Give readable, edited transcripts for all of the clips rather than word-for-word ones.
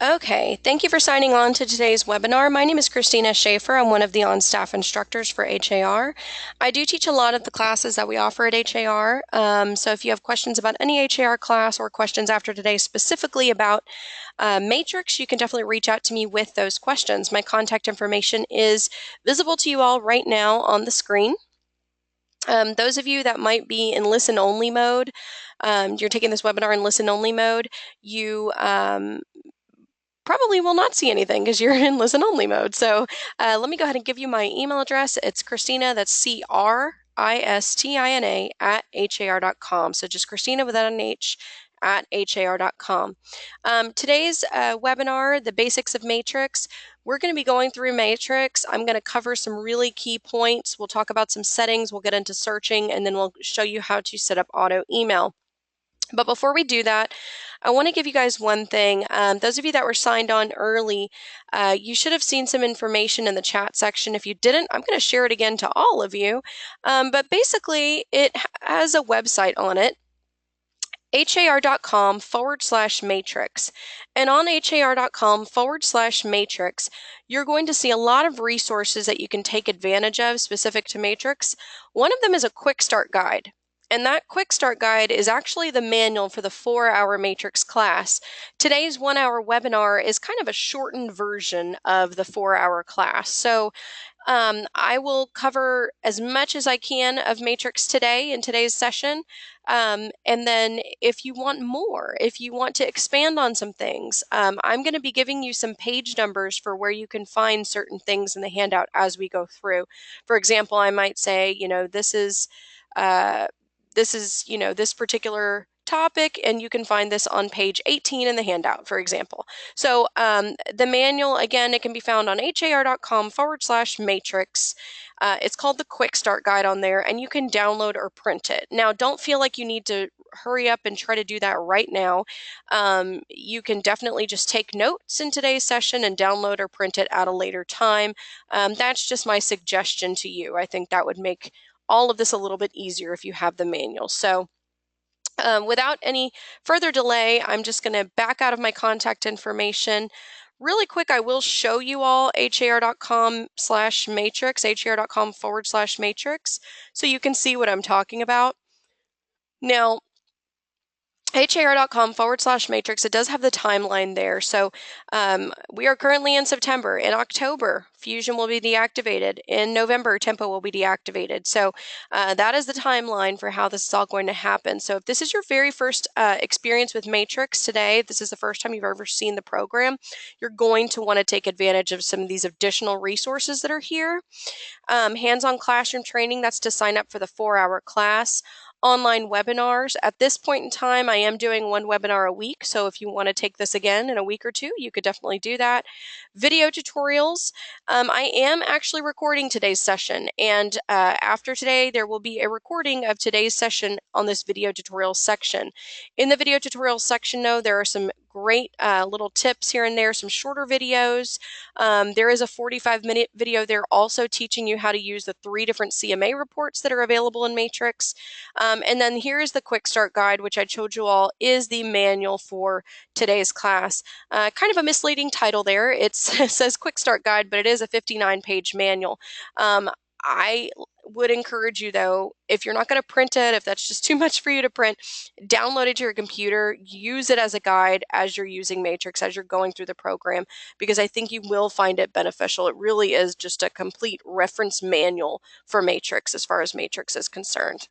Okay, thank you for signing on to today's webinar. My name is Christina Schaefer. I'm one of the on-staff instructors for HAR. I do teach a lot of the classes that we offer at HAR, so if you have questions about any HAR class or questions after today specifically about Matrix, you can definitely reach out to me with those questions. My contact information is visible to you all right now on the screen. Those of you that might be in listen-only mode, you're taking this webinar in listen-only mode, you probably will not see anything because you're in listen only mode. So let me go ahead and give you my email address. It's Christina, that's Christina at har.com. So just Christina without an H at har.com. Today's webinar, the basics of Matrix. We're going to be going through Matrix. I'm going to cover some really key points. We'll talk about some settings. We'll get into searching, and then we'll show you how to set up auto email. But before we do that, I want to give you guys one thing. Those of you that were signed on early, you should have seen some information in the chat section. If you didn't, I'm going to share it again to all of you. But basically, it has a website on it, har.com/matrix. And on har.com/matrix, you're going to see a lot of resources that you can take advantage of specific to Matrix. One of them is a quick start guide. And that quick start guide is actually the manual for the 4-hour Matrix class. Today's 1-hour webinar is kind of a shortened version of the 4-hour class. So I will cover as much as I can of Matrix today in today's session. And then if you want more, if you want to expand on some things, I'm going to be giving you some page numbers for where you can find certain things in the handout as we go through. For example, I might say, this is this particular topic, and you can find this on page 18 in the handout, for example. So the manual, again, it can be found on har.com/matrix. It's called the Quick Start Guide on there, and you can download or print it. Now, don't feel like you need to hurry up and try to do that right now. You can definitely just take notes in today's session and download or print it at a later time. That's just my suggestion to you. I think that would make all of this a little bit easier if you have the manual. So without any further delay, I'm just going to back out of my contact information. Really quick, I will show you all har.com/matrix, har.com/matrix, so you can see what I'm talking about. Now, har.com/matrix, it does have the timeline there. So we are currently in September. In October, Fusion will be deactivated. In November, Tempo will be deactivated. So that is the timeline for how this is all going to happen. So if this is your very first experience with Matrix today, if this is the first time you've ever seen the program, you're going to want to take advantage of some of these additional resources that are here. Hands-on classroom training, that's to sign up for the 4-hour class. Online webinars. At this point in time, I am doing one webinar a week, so if you want to take this again in a week or two, you could definitely do that. Video tutorials. I am actually recording today's session, and after today, there will be a recording of today's session on this video tutorial section. In the video tutorial section, though, there are some great little tips here and there, some shorter videos. There is a 45-minute video there also teaching you how to use the 3 different CMA reports that are available in Matrix. And then here's the Quick Start Guide, which I told you all is the manual for today's class. Kind of a misleading title there. It says Quick Start Guide, but it is a 59-page manual. I would encourage you, though, if you're not going to print it, if that's just too much for you to print, download it to your computer, use it as a guide as you're using Matrix, as you're going through the program, because I think you will find it beneficial. It really is just a complete reference manual for Matrix as far as Matrix is concerned.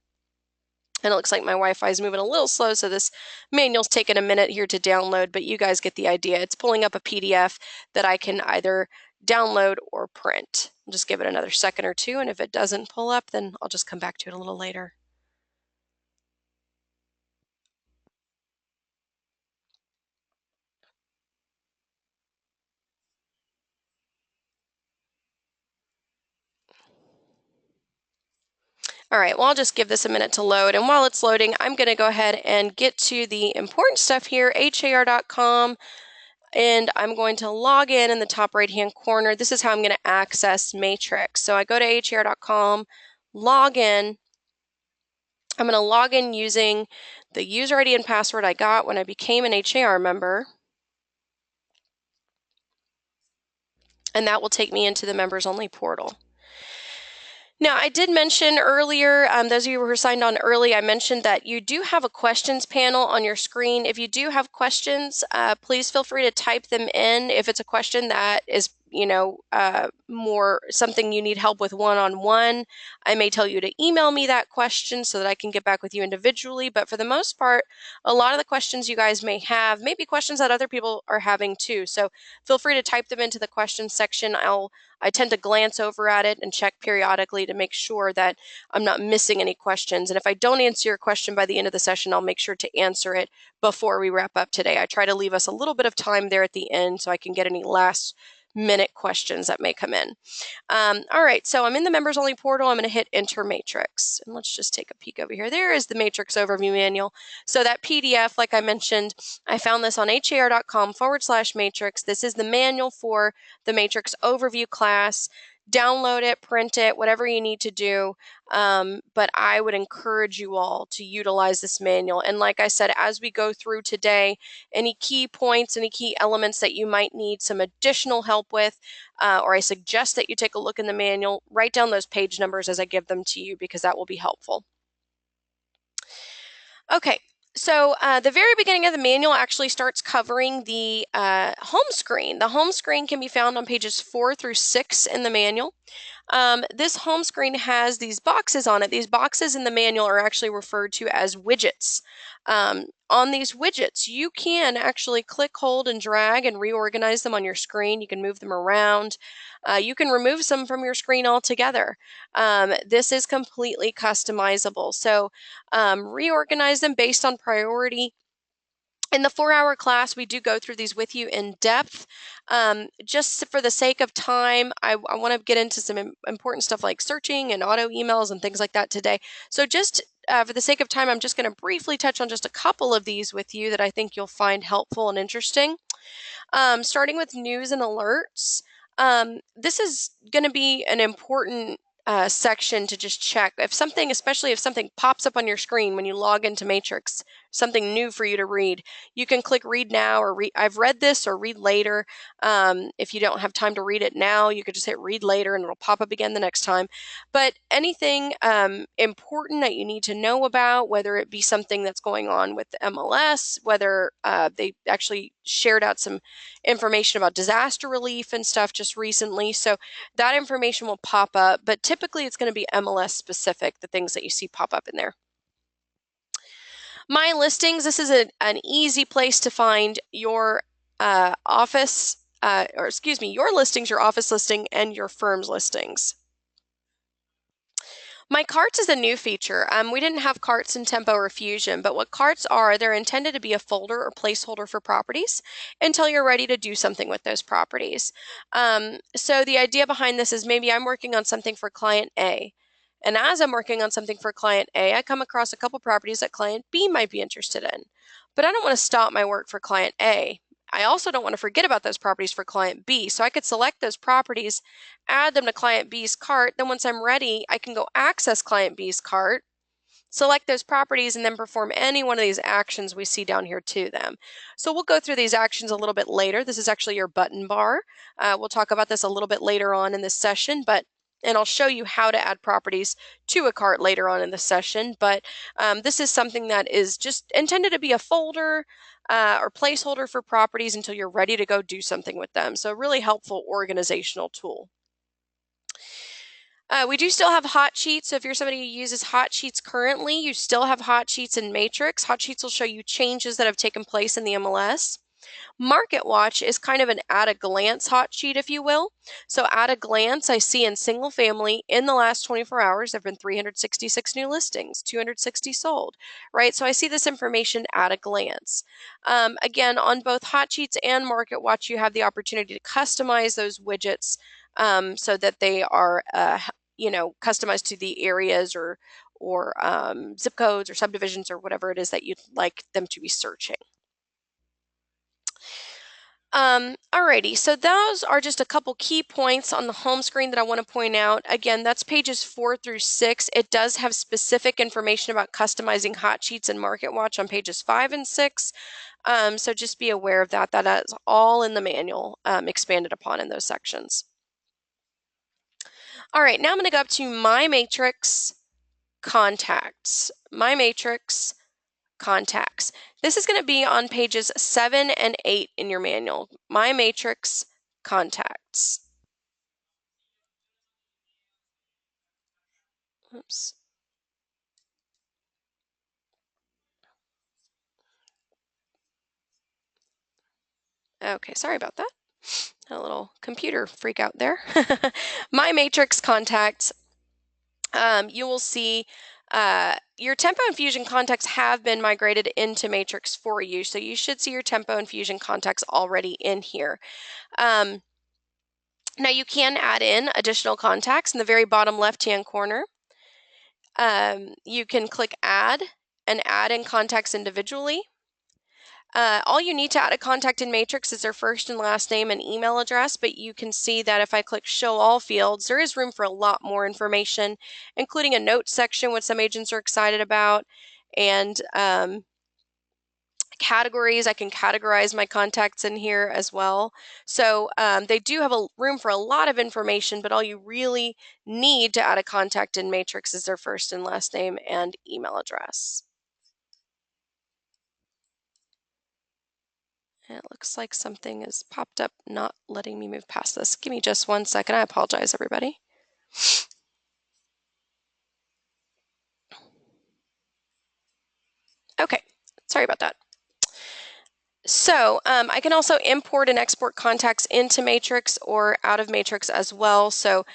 And it looks like my Wi-Fi is moving a little slow, so this manual's taking a minute here to download, but you guys get the idea. It's pulling up a PDF that I can either download or print. I'll just give it another second or two, and if it doesn't pull up, then I'll just come back to it a little later. All right, well, I'll just give this a minute to load. And while it's loading, I'm going to go ahead and get to the important stuff here, har.com. And I'm going to log in the top right-hand corner. This is how I'm going to access Matrix. So I go to har.com, log in. I'm going to log in using the user ID and password I got when I became an HAR member. and that will take me into the members only portal. Now, I did mention earlier, those of you who were signed on early, I mentioned that you do have a questions panel on your screen. If you do have questions, please feel free to type them in. If it's a question that is, more something you need help with one-on-one, I may tell you to email me that question so that I can get back with you individually. But for the most part, a lot of the questions you guys may have may be questions that other people are having too. So feel free to type them into the questions section. I tend to glance over at it and check periodically to make sure that I'm not missing any questions. And if I don't answer your question by the end of the session, I'll make sure to answer it before we wrap up today. I try to leave us a little bit of time there at the end so I can get any last minute questions that may come in. All right, so I'm in the members only portal. I'm going to hit enter matrix, and let's just take a peek over here. There is the matrix overview manual. So that PDF, like I mentioned, I found this on har.com/matrix. This is the manual for the matrix overview class. Download it, print it, whatever you need to do. But I would encourage you all to utilize this manual. And like I said, as we go through today, any key points, any key elements that you might need some additional help with, or I suggest that you take a look in the manual, write down those page numbers as I give them to you because that will be helpful. Okay, so the very beginning of the manual actually starts covering the home screen. The home screen can be found on pages 4 through 6 in the manual. This home screen has these boxes on it. These boxes in the manual are actually referred to as widgets. On these widgets, you can actually click, hold, and drag and reorganize them on your screen. You can move them around. You can remove some from your screen altogether. This is completely customizable. So reorganize them based on priority. In the 4-hour class, we do go through these with you in depth. Just for the sake of time, I want to get into some important stuff like searching and auto emails and things like that today. So just for the sake of time, I'm just going to briefly touch on just a couple of these with you that I think you'll find helpful and interesting. Starting with news and alerts. This is going to be an important section to just check. If something, especially if something pops up on your screen when you log into Matrix, something new for you to read, you can click read now or I've read this or read later. If you don't have time to read it now, you could just hit read later and it'll pop up again the next time. But anything important that you need to know about, whether it be something that's going on with the MLS, whether they actually shared out some information about disaster relief and stuff just recently. So that information will pop up, but typically it's going to be MLS specific, the things that you see pop up in there. My listings, this is an easy place to find your your listings, your office listing, and your firm's listings. My carts is a new feature. We didn't have carts in Tempo or Fusion, but what carts are, they're intended to be a folder or placeholder for properties until you're ready to do something with those properties. So the idea behind this is maybe I'm working on something for client A. And as I'm working on something for client A, I come across a couple properties that client B might be interested in. But I don't want to stop my work for client A. I also don't want to forget about those properties for client B. So I could select those properties, add them to client B's cart. Then once I'm ready, I can go access client B's cart, select those properties, and then perform any one of these actions we see down here to them. So we'll go through these actions a little bit later. This is actually your button bar. We'll talk about this a little bit later on in this session, and I'll show you how to add properties to a cart later on in the session. But this is something that is just intended to be a folder or placeholder for properties until you're ready to go do something with them. So a really helpful organizational tool. We do still have hot sheets. So if you're somebody who uses hot sheets currently, you still have hot sheets in Matrix. Hot sheets will show you changes that have taken place in the MLS. Market Watch is kind of an at-a-glance hot sheet, if you will. So at a glance, I see in single family in the last 24 hours, there have been 366 new listings, 260 sold, right? So I see this information at a glance. Again, on both hot sheets and Market Watch, you have the opportunity to customize those widgets so that they are customized to the areas or zip codes or subdivisions or whatever it is that you'd like them to be searching. Alrighty, so those are just a couple key points on the home screen that I want to point out. Again, that's pages 4 through 6. It does have specific information about customizing hot sheets and MarketWatch on pages 5 and 6. So just be aware of that. That is all in the manual, expanded upon in those sections. All right, now I'm going to go up to My Matrix Contacts. My Matrix Contacts. This is going to be on pages 7 and 8 in your manual. My Matrix Contacts. Oops. Okay, sorry about that. A little computer freak out there. My Matrix Contacts. You will see your Tempo and Fusion contacts have been migrated into Matrix for you, so you should see your Tempo and Fusion contacts already in here. Now you can add in additional contacts in the very bottom left-hand corner. You can click Add and add in contacts individually. All you need to add a contact in Matrix is their first and last name and email address, but you can see that if I click Show All Fields, there is room for a lot more information, including a notes section, which some agents are excited about, and categories. I can categorize my contacts in here as well. So they do have a room for a lot of information, but all you really need to add a contact in Matrix is their first and last name and email address. It looks like something has popped up, not letting me move past this. Give me just 1 second. I apologize, everybody. Okay, sorry about that. So I can also import and export contacts into Matrix or out of Matrix as well. So,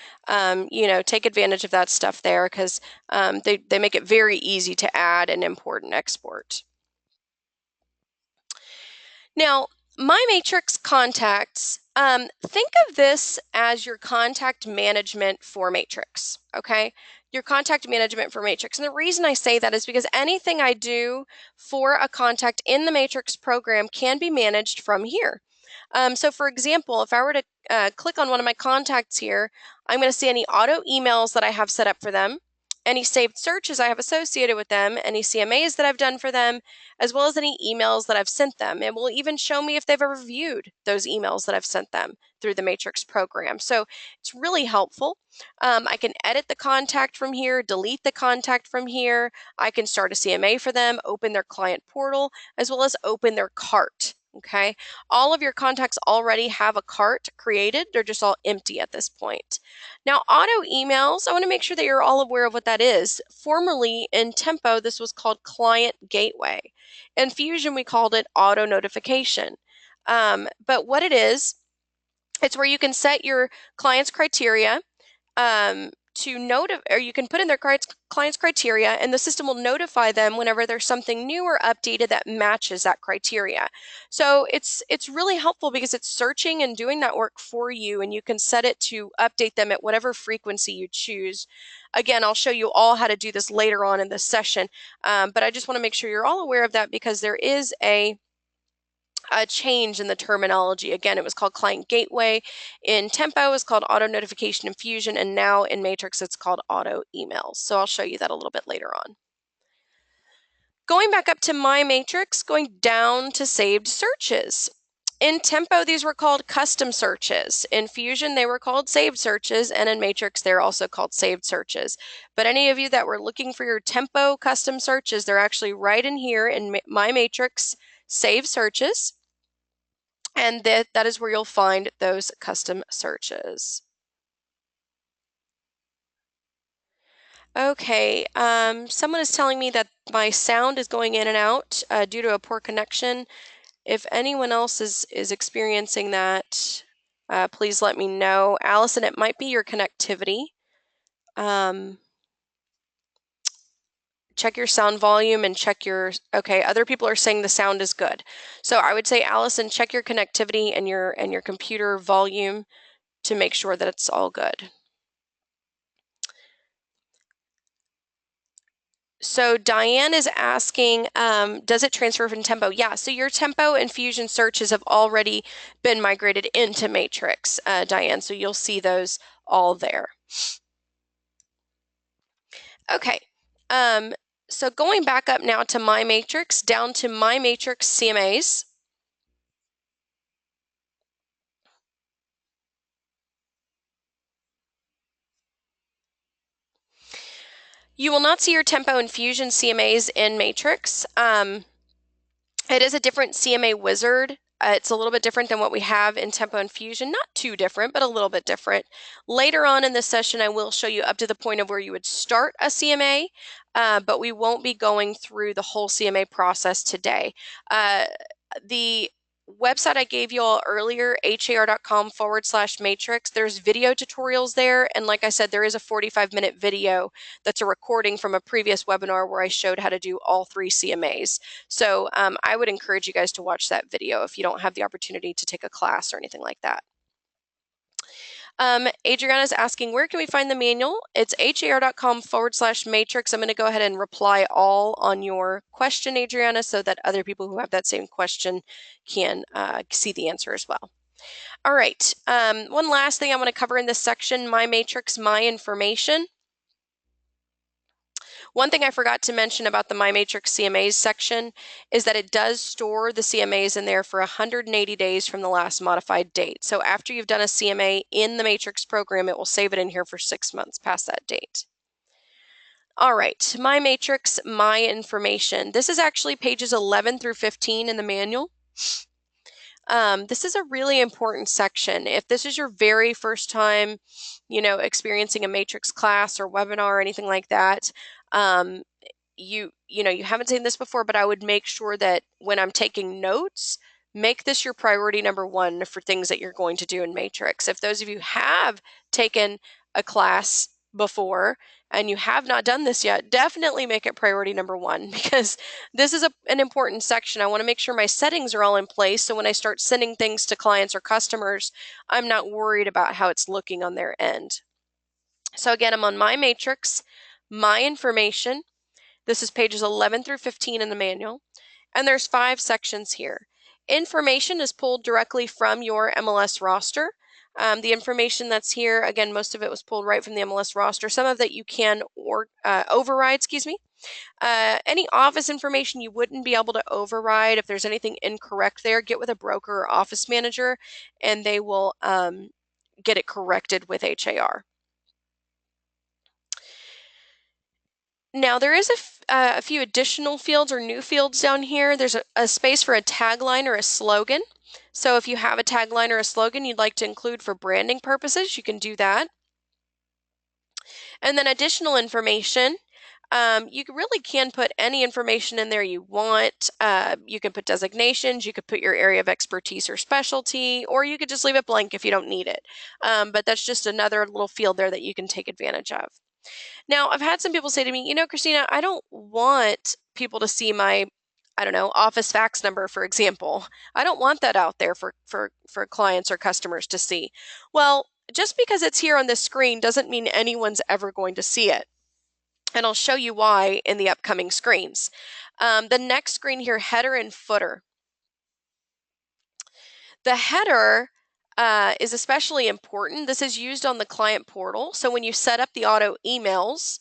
you know, take advantage of that stuff there because they make it very easy to add and import and export. Now, My Matrix Contacts, think of this as your contact management for Matrix, okay? Your contact management for Matrix. And the reason I say that is because anything I do for a contact in the Matrix program can be managed from here. So for example, if I were to click on one of my contacts here, I'm going to see any auto emails that I have set up for them, any saved searches I have associated with them, any CMAs that I've done for them, as well as any emails that I've sent them. It will even show me if they've ever viewed those emails that I've sent them through the Matrix program. So it's really helpful. I can edit the contact from here, delete the contact from here. I can start a CMA for them, open their client portal, as well as open their cart. Okay, all of your contacts already have a cart created. They're just all empty at this point. Now, auto emails, I want to make sure that you're all aware of what that is. Formerly in Tempo, this was called Client Gateway. In Fusion, we called it auto notification. But what it is, it's where you can set your client's criteria to notify, or you can put in their client's criteria, and the system will notify them whenever there's something new or updated that matches that criteria. So it's really helpful because it's searching and doing that work for you, and you can set it to update them at whatever frequency you choose. Again, I'll show you all how to do this later on in this session, but I just want to make sure you're all aware of that because there is a change in the terminology. Again, it was called Client Gateway. In Tempo, it's called Auto Notification and Fusion, and now in Matrix, it's called Auto Emails. So I'll show you that a little bit later on. Going back up to My Matrix, going down to Saved Searches. In Tempo, these were called custom searches. In Fusion, they were called saved searches, and in Matrix, they're also called saved searches. But any of you that were looking for your Tempo custom searches, they're actually right in here in My Matrix Saved Searches. And that is where you'll find those custom searches. Okay, someone is telling me that my sound is going in and out due to a poor connection. If anyone else is experiencing that, please let me know. Allison, it might be your connectivity. Check your sound volume and check your, okay, other people are saying the sound is good. So I would say, Allison, check your connectivity and your computer volume to make sure that it's all good. So Diane is asking, does it transfer from Tempo? Yeah, so your Tempo and Fusion searches have already been migrated into Matrix, Diane, so you'll see those all there. Okay, so going back up now to My Matrix, down to My Matrix CMAs. You will not see your Tempo and Fusion CMAs in Matrix. It is a different CMA wizard. It's a little bit different than what we have in Tempo and Fusion. Not too different, but a little bit different. Later on in this session, I will show you up to the point of where you would start a CMA, but we won't be going through the whole CMA process today. The website I gave you all earlier, har.com/matrix, there's video tutorials there. And like I said, there is a 45-minute video that's a recording from a previous webinar where I showed how to do all 3 CMAs. So I would encourage you guys to watch that video if you don't have the opportunity to take a class or anything like that. Adriana's asking, where can we find the manual? It's har.com/matrix. I'm going to go ahead and reply all on your question, Adriana, so that other people who have that same question can see the answer as well. All right. One last thing I want to cover in this section, My Matrix, My Information. One thing I forgot to mention about the My Matrix CMAs section is that it does store the CMAs in there for 180 days from the last modified date. So after you've done a CMA in the Matrix program, it will save it in here for 6 months past that date. All right, My Matrix, My Information. This is actually pages 11 through 15 in the manual. This is a really important section. If this is your very first time, experiencing a Matrix class or webinar or anything like that, you haven't seen this before, but I would make sure that when I'm taking notes, make this your priority number 1 for things that you're going to do in Matrix. If those of you have taken a class before and you have not done this yet, definitely make it priority number 1 because this is an important section. I want to make sure my settings are all in place so when I start sending things to clients or customers, I'm not worried about how it's looking on their end. So again, I'm on My Matrix, My Information. This is pages 11 through 15 in the manual. And there's 5 sections here. Information is pulled directly from your MLS roster. The information that's here, again, most of it was pulled right from the MLS roster. Some of that you can override, any office information you wouldn't be able to override. If there's anything incorrect there, get with a broker or office manager, and they will get it corrected with HAR. Now there is a few additional fields or new fields down here. There's a space for a tagline or a slogan. So if you have a tagline or a slogan you'd like to include for branding purposes, you can do that. And then additional information. You really can put any information in there you want. You can put designations, you could put your area of expertise or specialty, or you could just leave it blank if you don't need it. But that's just another little field there that you can take advantage of. Now, I've had some people say to me, Christina, I don't want people to see my, office fax number, for example. I don't want that out there for clients or customers to see. Well, just because it's here on this screen doesn't mean anyone's ever going to see it. And I'll show you why in the upcoming screens. The next screen here, header and footer. The header is especially important. This is used on the client portal. So when you set up the auto emails,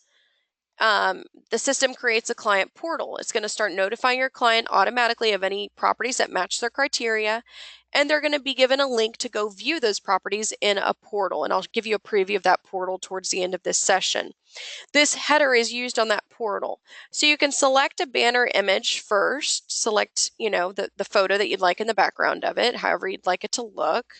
the system creates a client portal. It's going to start notifying your client automatically of any properties that match their criteria, and they're going to be given a link to go view those properties in a portal. And I'll give you a preview of that portal towards the end of this session. This header is used on that portal. So you can select a banner image first, select, the photo that you'd like in the background of it, however you'd like it to look.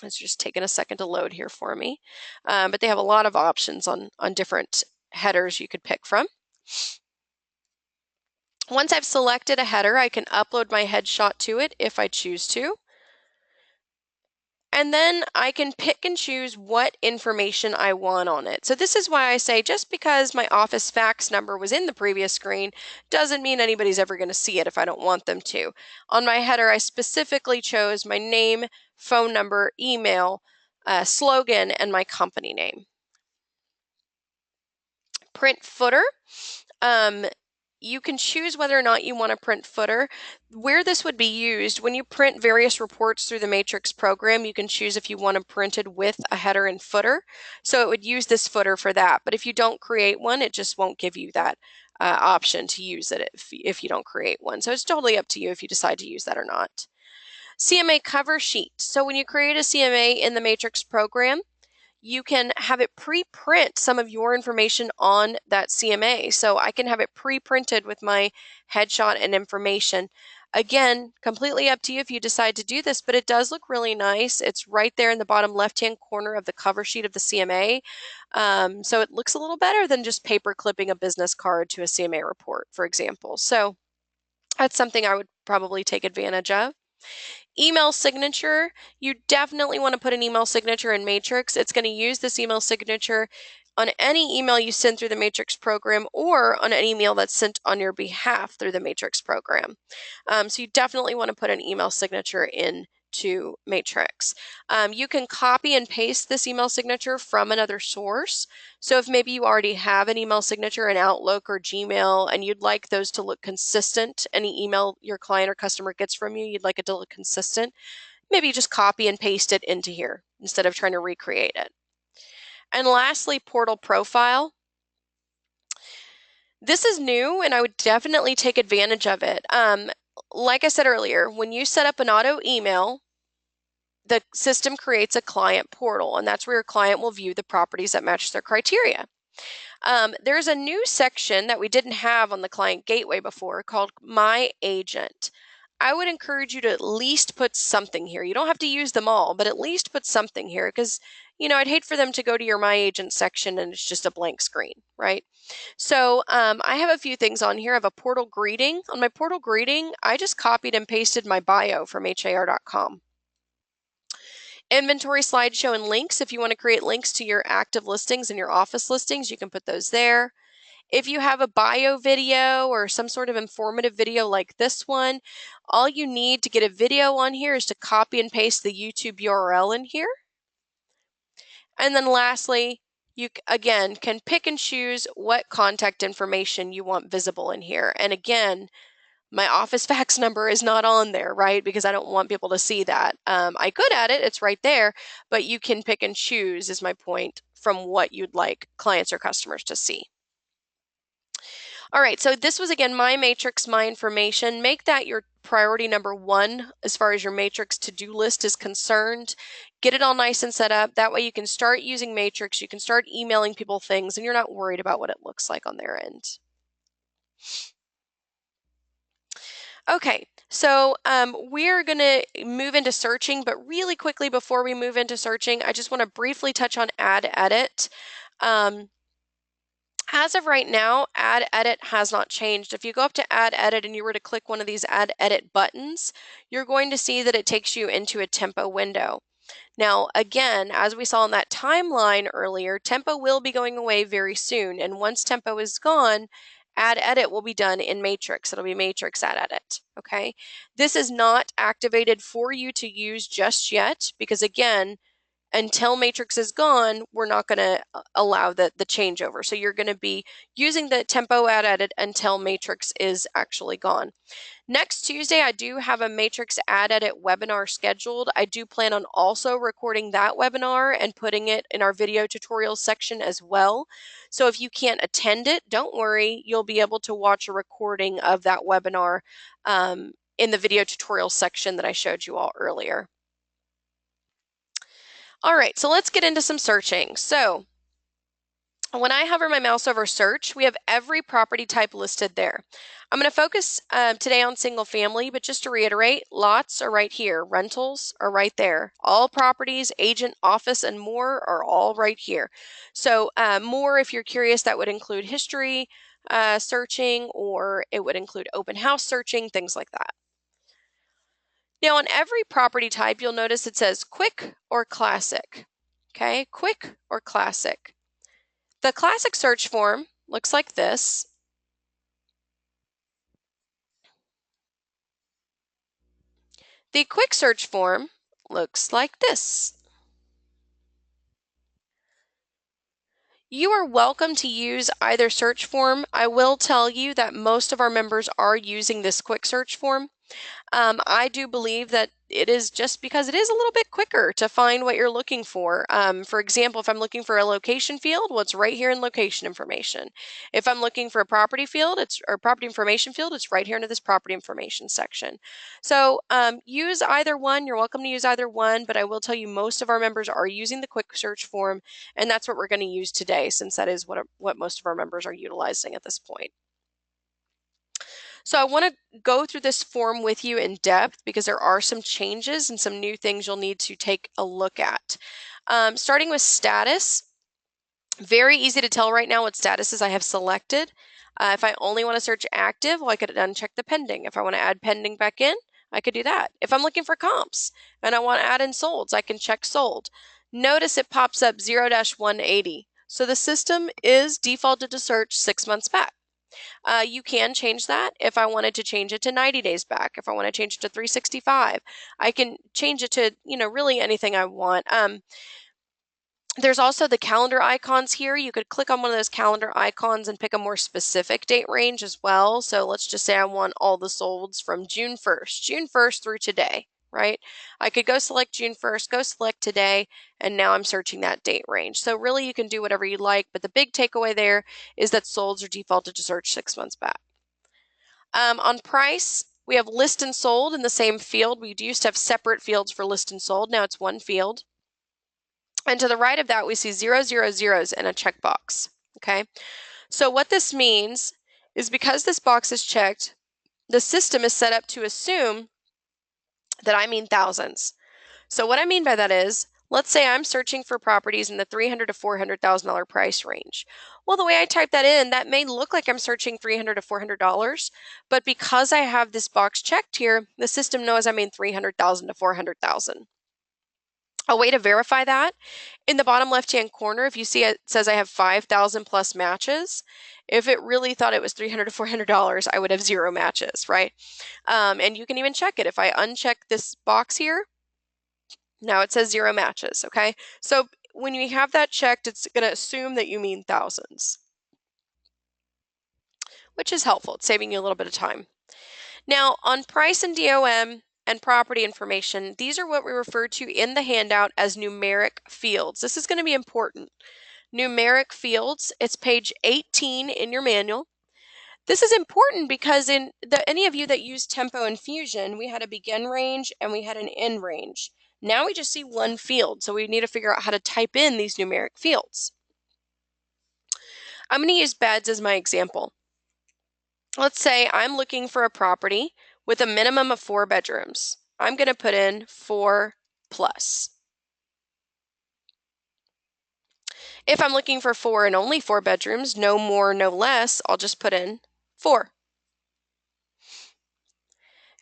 It's just taking a second to load here for me. But they have a lot of options on different headers you could pick from. Once I've selected a header, I can upload my headshot to it if I choose to. And then I can pick and choose what information I want on it. So this is why I say just because my office fax number was in the previous screen doesn't mean anybody's ever going to see it if I don't want them to. On my header, I specifically chose my name, phone number, email, slogan, and my company name. Print footer. You can choose whether or not you want to print footer. Where this would be used, when you print various reports through the Matrix program, you can choose if you want them printed with a header and footer. So it would use this footer for that. But if you don't create one, it just won't give you that option to use it if you don't create one. So it's totally up to you if you decide to use that or not. CMA cover sheet. So when you create a CMA in the Matrix program, you can have it pre-print some of your information on that CMA. So I can have it pre-printed with my headshot and information. Again, completely up to you if you decide to do this, but it does look really nice. It's right there in the bottom left-hand corner of the cover sheet of the CMA. So it looks a little better than just paper clipping a business card to a CMA report, for example. So that's something I would probably take advantage of. Email signature, you definitely want to put an email signature in Matrix. It's going to use this email signature on any email you send through the Matrix program or on an email that's sent on your behalf through the Matrix program. So you definitely want to put an email signature in to Matrix. You can copy and paste this email signature from another source. So if maybe you already have an email signature in Outlook or Gmail and you'd like those to look consistent, any email your client or customer gets from you, you'd like it to look consistent, maybe just copy and paste it into here instead of trying to recreate it. And lastly, portal profile. This is new and I would definitely take advantage of it. Like I said earlier, when you set up an auto email, the system creates a client portal, and that's where your client will view the properties that match their criteria. There's a new section that we didn't have on the client gateway before called My Agent. I would encourage you to at least put something here. You don't have to use them all, but at least put something here because, I'd hate for them to go to your My Agent section and it's just a blank screen, right? So I have a few things on here. I have a portal greeting. On my portal greeting, I just copied and pasted my bio from har.com. Inventory slideshow and links. If you want to create links to your active listings and your office listings, you can put those there. If you have a bio video or some sort of informative video like this one, all you need to get a video on here is to copy and paste the YouTube URL in here. And then lastly, you again can pick and choose what contact information you want visible in here. And again, my office fax number is not on there, right? Because I don't want people to see that. I could add it, it's right there, but you can pick and choose, is my point, from what you'd like clients or customers to see. All right, so this was again my matrix, my information. Make that your priority number one as far as your matrix to-do list is concerned. Get it all nice and set up. That way you can start using matrix, you can start emailing people things, and you're not worried about what it looks like on their end. Okay, so we're going to move into searching, but really quickly before we move into searching, I just want to briefly touch on add edit. As of right now, add edit has not changed. If you go up to add edit and you were to click one of these add edit buttons, you're going to see that it takes you into a tempo window. Now, again, as we saw in that timeline earlier, tempo will be going away very soon. And once tempo is gone, add edit will be done in matrix. It'll be matrix add edit. Okay. This is not activated for you to use just yet because, again, until matrix is gone, we're not going to allow the changeover. So you're going to be using the tempo add edit until matrix is actually gone. Next Tuesday, I do have a Matrix Add Edit webinar scheduled. I do plan on also recording that webinar and putting it in our video tutorials section as well. So if you can't attend it, don't worry. You'll be able to watch a recording of that webinar in the video tutorial section that I showed you all earlier. All right, so let's get into some searching. So when I hover my mouse over search, we have every property type listed there. I'm going to focus today on single family, but just to reiterate, lots are right here. Rentals are right there. All properties, agent, office, and more are all right here. So more, if you're curious, that would include history searching, or it would include open house searching, things like that. Now on every property type, you'll notice it says quick or classic. Okay, quick or classic. The classic search form looks like this. The quick search form looks like this. You are welcome to use either search form. I will tell you that most of our members are using this quick search form. I do believe that it is just because it is a little bit quicker to find what you're looking for. For example, if I'm looking for a location field, well, it's right here in location information. If I'm looking for a property field, or property information field, it's right here into this property information section. So use either one. You're welcome to use either one, but I will tell you most of our members are using the quick search form, and that's what we're going to use today, since that is what most of our members are utilizing at this point. So I want to go through this form with you in depth because there are some changes and some new things you'll need to take a look at. Starting with status, very easy to tell right now what statuses I have selected. If I only want to search active, well, I could uncheck the pending. If I want to add pending back in, I could do that. If I'm looking for comps and I want to add in solds, I can check sold. Notice it pops up 0-180. So the system is defaulted to search 6 months back. You can change that. If I wanted to change it to 90 days back, if I want to change it to 365, I can change it to, really anything I want. There's also the calendar icons here. You could click on one of those calendar icons and pick a more specific date range as well. So let's just say I want all the solds from June 1st through today, right? I could go select June 1st, go select today, and now I'm searching that date range. So really you can do whatever you like, but the big takeaway there is that solds are defaulted to search 6 months back. On price, we have list and sold in the same field. We used to have separate fields for list and sold. Now it's one field. And to the right of that, we see 0, 0, zeros and a checkbox. Okay. So what this means is because this box is checked, the system is set up to assume that I mean thousands. So what I mean by that is, let's say I'm searching for properties in the $300,000 to $400,000 price range. Well, the way I type that in, that may look like I'm searching $300 to $400, but because I have this box checked here, the system knows I mean $300,000 to $400,000. A way to verify that, in the bottom left-hand corner, if you see it says I have 5,000 plus matches, if it really thought it was $300 to $400, I would have 0 matches, right? And you can even check it. If I uncheck this box here, now it says 0 matches, okay? So when you have that checked, it's going to assume that you mean thousands, which is helpful. It's saving you a little bit of time. Now, on price and DOM and property information, these are what we refer to in the handout as numeric fields. This is going to be important. Numeric fields, it's page 18 in your manual. This is important because any of you that use Tempo and Fusion, we had a begin range and we had an end range. Now we just see one field, so we need to figure out how to type in these numeric fields. I'm going to use beds as my example. Let's say I'm looking for a property with a minimum of 4 bedrooms. I'm going to put in 4 plus. If I'm looking for 4 and only 4 bedrooms, no more, no less, I'll just put in 4.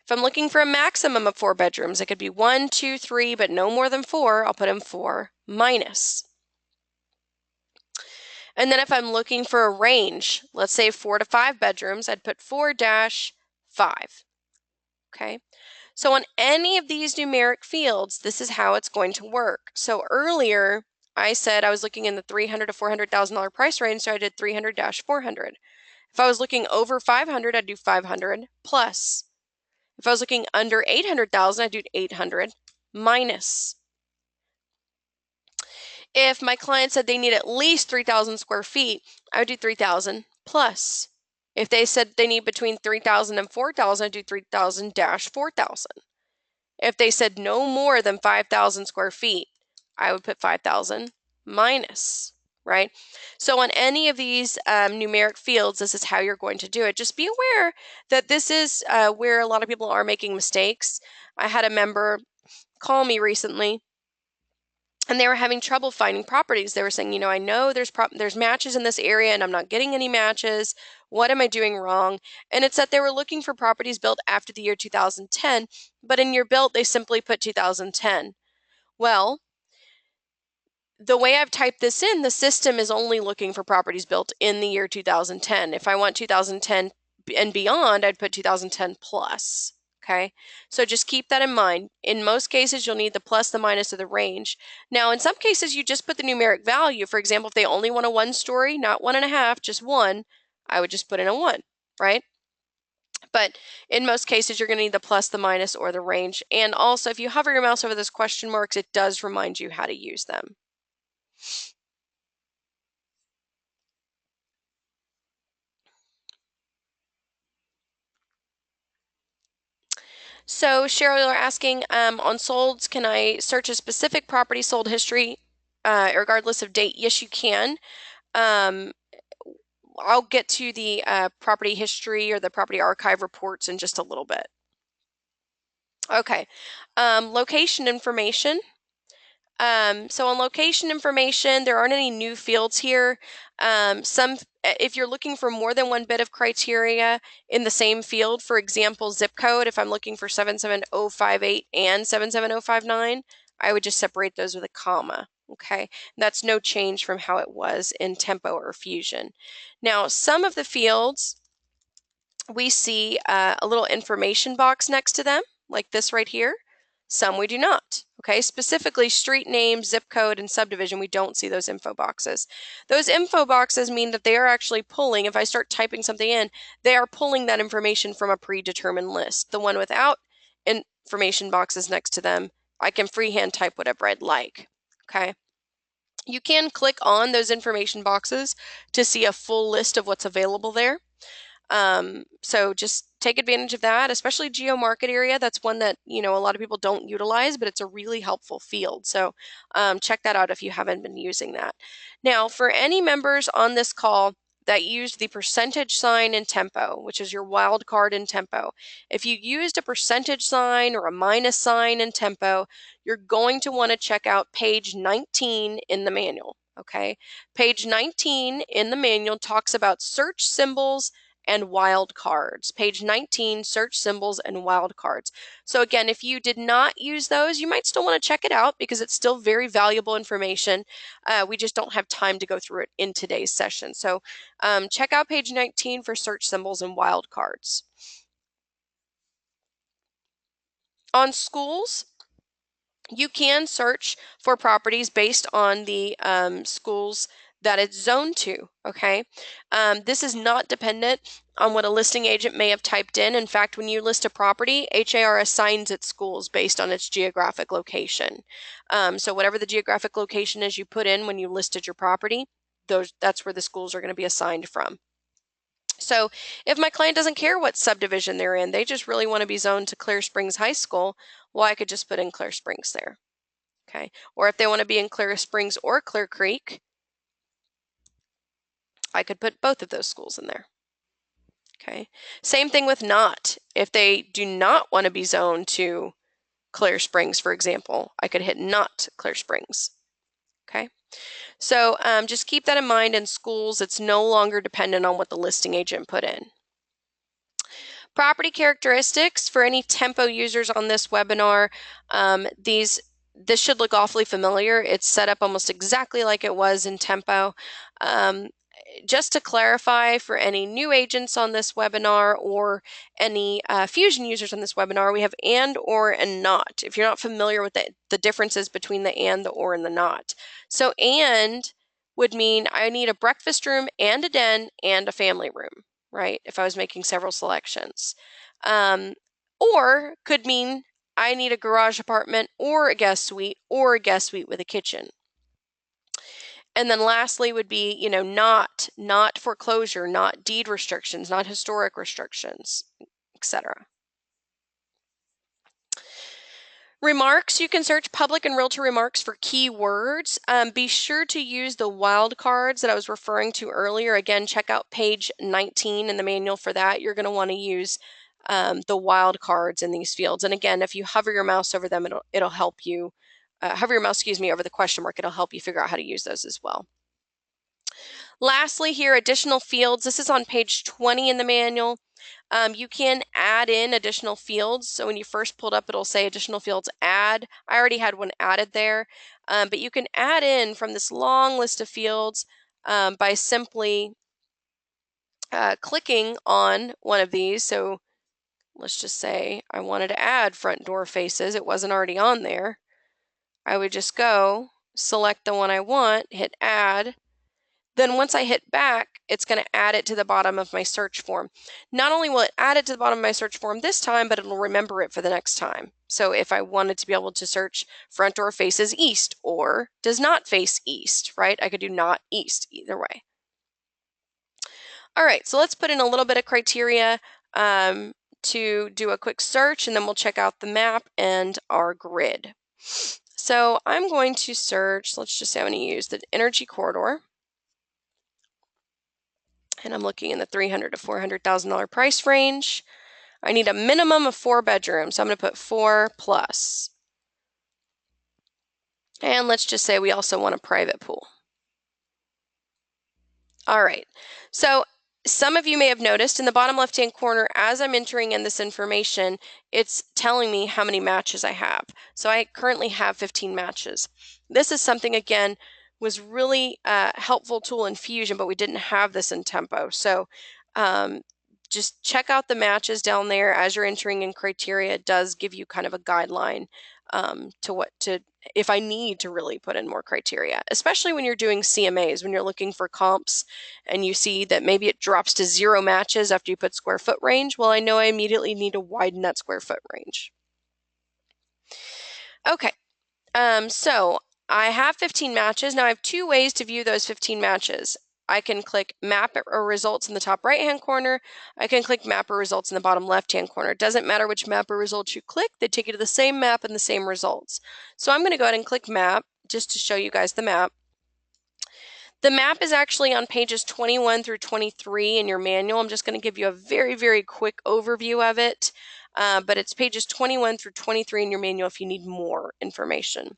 If I'm looking for a maximum of 4 bedrooms, it could be 1, 2, 3, but no more than 4, I'll put in 4 minus. And then if I'm looking for a range, let's say 4 to 5 bedrooms, I'd put 4-5. Okay, so on any of these numeric fields, this is how it's going to work. So earlier, I said I was looking in the $300,000 to $400,000 price range, so I did 300-400. If I was looking over 500, I'd do 500 plus. If I was looking under 800,000, I'd do 800 minus. If my client said they need at least 3,000 square feet, I would do 3,000 plus. If they said they need between 3,000 and 4,000, I'd do 3,000-4,000. If they said no more than 5,000 square feet, I would put 5,000 minus, right? So on any of these numeric fields, this is how you're going to do it. Just be aware that this is where a lot of people are making mistakes. I had a member call me recently, and they were having trouble finding properties. They were saying, I know there's matches in this area and I'm not getting any matches. What am I doing wrong? And it's that they were looking for properties built after the year 2010, but in your built, they simply put 2010. Well, the way I've typed this in, the system is only looking for properties built in the year 2010. If I want 2010 and beyond, I'd put 2010 plus. Okay, so just keep that in mind. In most cases, you'll need the plus, the minus, or the range. Now, in some cases, you just put the numeric value. For example, if they only want a 1 story, not 1.5, just 1, I would just put in a 1, right? But in most cases, you're going to need the plus, the minus, or the range. And also, if you hover your mouse over those question marks, it does remind you how to use them. So Cheryl, you're asking, on solds, can I search a specific property sold history regardless of date? Yes, you can. Um, I'll get to the property history or the property archive reports in just a little bit. Okay, location information. So on location information, there aren't any new fields here. If you're looking for more than one bit of criteria in the same field, for example, zip code, if I'm looking for 77058 and 77059, I would just separate those with a comma. Okay, that's no change from how it was in Tempo or Fusion. Now, some of the fields, we see a little information box next to them, like this right here. Some we do not. Okay, specifically street name, zip code, and subdivision, we don't see those info boxes. Those info boxes mean that they are actually pulling, if I start typing something in, they are pulling that information from a predetermined list. The one without information boxes next to them, I can freehand type whatever I'd like. Okay. You can click on those information boxes to see a full list of what's available there. So just take advantage of that, especially geo-market area. That's one that, a lot of people don't utilize, but it's a really helpful field. So check that out if you haven't been using that. Now, for any members on this call that used the percentage sign in Tempo, which is your wild card in Tempo, if you used a percentage sign or a minus sign in Tempo, you're going to want to check out page 19 in the manual. Okay, page 19 in the manual talks about search symbols and wildcards. Page 19, search symbols and wildcards. So again, if you did not use those, you might still want to check it out because it's still very valuable information. We just don't have time to go through it in today's session. So check out page 19 for search symbols and wildcards. On schools, you can search for properties based on the schools that it's zoned to, okay? This is not dependent on what a listing agent may have typed in. In fact, when you list a property, HAR assigns its schools based on its geographic location. So whatever the geographic location is you put in when you listed your property, that's where the schools are going to be assigned from. So if my client doesn't care what subdivision they're in, they just really want to be zoned to Clear Springs High School, well, I could just put in Clear Springs there. Okay. Or if they want to be in Clear Springs or Clear Creek, I could put both of those schools in there. Okay. Same thing with not. If they do not want to be zoned to Clear Springs, for example, I could hit not Clear Springs. Okay. So just keep that in mind. In schools, it's no longer dependent on what the listing agent put in. Property characteristics for any Tempo users on this webinar, this should look awfully familiar. It's set up almost exactly like it was in Tempo. Just to clarify for any new agents on this webinar or any Fusion users on this webinar, we have and, or, and not. If you're not familiar with the differences between the and, the or, and the not. So and would mean I need a breakfast room and a den and a family room, right? If I was making several selections. Or could mean I need a garage apartment or a guest suite or a guest suite with a kitchen. And then lastly would be, not foreclosure, not deed restrictions, not historic restrictions, etc. Remarks, you can search public and realtor remarks for keywords. Be sure to use the wildcards that I was referring to earlier. Again, check out page 19 in the manual for that. You're going to want to use the wildcards in these fields. And again, if you hover your mouse over them, it'll help you. Hover your mouse, over the question mark. It'll help you figure out how to use those as well. Lastly here, additional fields. This is on page 20 in the manual. You can add in additional fields. So when you first pulled up, it'll say additional fields add. I already had one added there, but you can add in from this long list of fields by simply clicking on one of these. So let's just say I wanted to add front door faces. It wasn't already on there. I would just go, select the one I want, hit add. Then once I hit back, it's going to add it to the bottom of my search form. Not only will it add it to the bottom of my search form this time, but it'll remember it for the next time. So if I wanted to be able to search front door faces east or does not face east, right? I could do not east either way. All right, so let's put in a little bit of criteria to do a quick search, and then we'll check out the map and our grid. So I'm going to search, let's just say I'm going to use the energy corridor. And I'm looking in the $300,000 to $400,000 price range. I need a minimum of 4 bedrooms, so I'm going to put 4 plus. And let's just say we also want a private pool. All right, so some of you may have noticed in the bottom left-hand corner, as I'm entering in this information, it's telling me how many matches I have. So I currently have 15 matches. This is something, again, was really a helpful tool in Fusion, but we didn't have this in Tempo. So just check out the matches down there as you're entering in criteria. It does give you kind of a guideline if I need to really put in more criteria, especially when you're doing CMAs, when you're looking for comps and you see that maybe it drops to 0 matches after you put square foot range. Well, I know I immediately need to widen that square foot range. Okay, so I have 15 matches. Now I have 2 ways to view those 15 matches. I can click map or results in the top right-hand corner. I can click map or results in the bottom left-hand corner. It doesn't matter which map or results you click, they take you to the same map and the same results. So I'm going to go ahead and click map just to show you guys the map. The map is actually on pages 21 through 23 in your manual. I'm just going to give you a very, very quick overview of it, but it's pages 21 through 23 in your manual if you need more information.